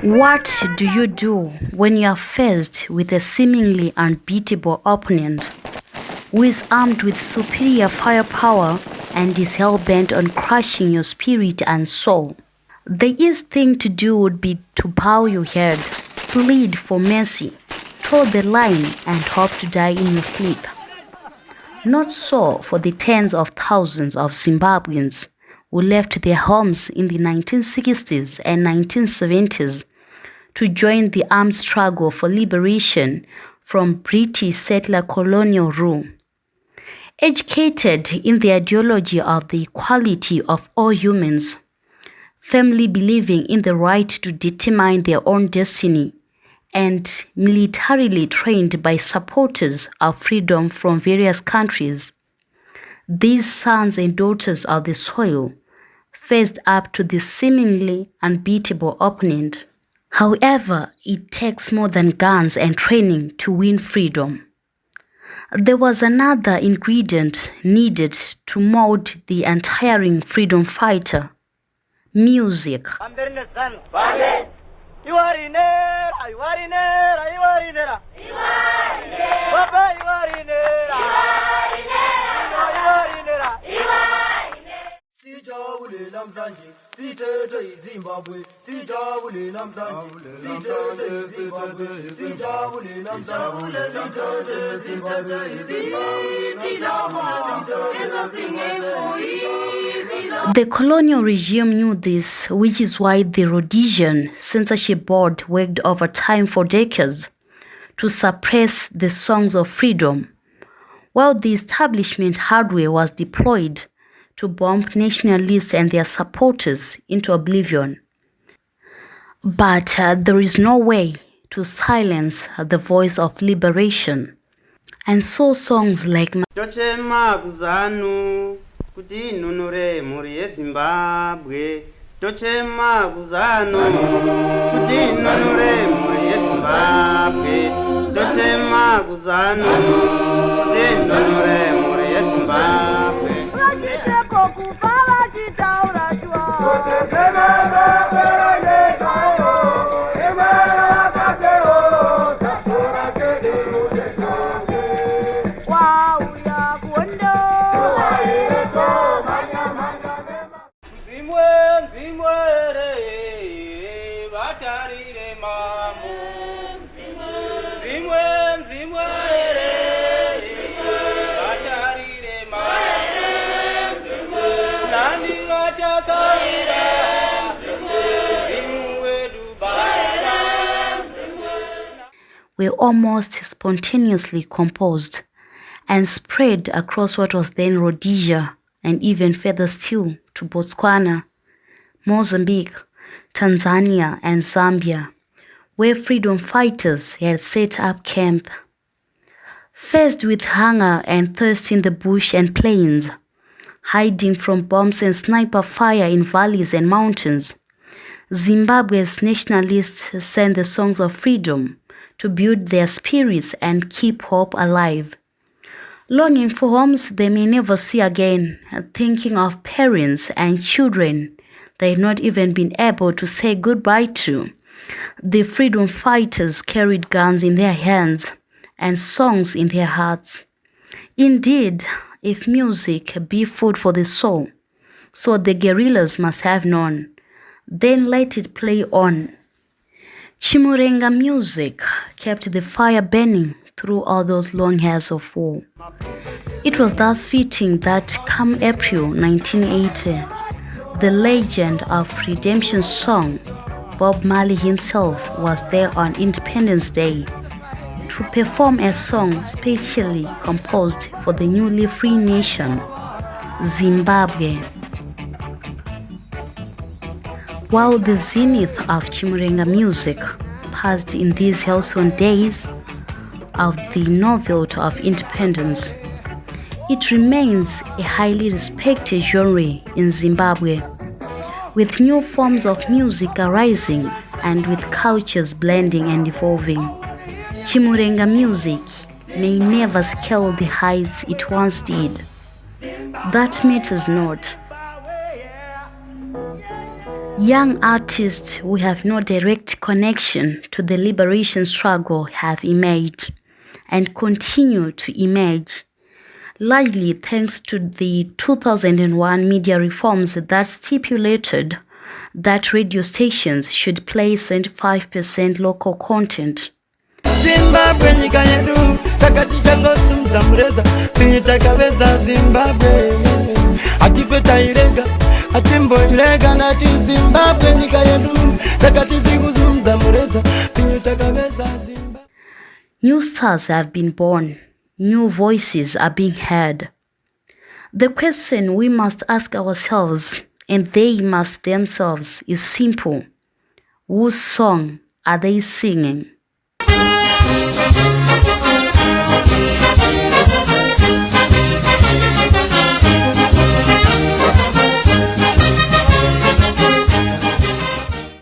What do you do when you are faced with a seemingly unbeatable opponent who is armed with superior firepower and is hell-bent on crushing your spirit and soul? The easiest thing to do would be to bow your head, plead for mercy, toe the line, and hope to die in your sleep. Not so for the tens of thousands of Zimbabweans who left their homes in the 1960s and 1970s to join the armed struggle for liberation from British settler colonial rule. Educated in the ideology of the equality of all humans, firmly believing in the right to determine their own destiny, and militarily trained by supporters of freedom from various countries, these sons and daughters of the soil faced up to the seemingly unbeatable opponent. However, it takes more than guns and training to win freedom. There was another ingredient needed to mold the untiring freedom fighter: music. The colonial regime knew this, which is why the Rhodesian Censorship Board worked overtime for decades to suppress the songs of freedom, while the establishment hardware was deployed to bomb nationalists and their supporters into oblivion. But there is no way to silence the voice of liberation. And so songs like Tochema kuzanu kuti nunure muri Zimbabwe. Tochema kuzanu kuti nunure muri Zimbabwe. Tochema kuzanu kuti nunure muri Zimbabwe. were almost spontaneously composed and spread across what was then Rhodesia and even further still to Botswana, Mozambique, Tanzania, and Zambia, where freedom fighters had set up camp. Faced with hunger and thirst in the bush and plains, hiding from bombs and sniper fire in valleys and mountains, Zimbabwe's nationalists sang the songs of freedom to build their spirits and keep hope alive. Longing for homes they may never see again, thinking of parents and children they had not even been able to say goodbye to, the freedom fighters carried guns in their hands and songs in their hearts. Indeed, if music be food for the soul, so the guerrillas must have known, then let it play on. Chimurenga music kept the fire burning through all those long years of war. It was thus fitting that come April 1980, the legend of redemption song, Bob Marley himself was there on Independence Day to perform a song specially composed for the newly free nation, Zimbabwe. While the zenith of Chimurenga music passed in these halcyon days of the novelty of independence, it remains a highly respected genre in Zimbabwe, with new forms of music arising and with cultures blending and evolving. Chimurenga music may never scale the heights it once did. That matters not. Young artists who have no direct connection to the liberation struggle have emerged and continue to emerge, largely thanks to the 2001 media reforms that stipulated that radio stations should play 75% local content. Zimbabwe nyika yedu sakati changosumza mureza pinyita kabeza Zimbabwe akipeta irega atimbo irega nati Zimbabwe nyika yedu sakati zinguzumza mureza pinyita kabeza Zimbabwe. New stars have been born, new voices are being heard. The question we must ask ourselves, and they must themselves, is simple. Whose song are they singing?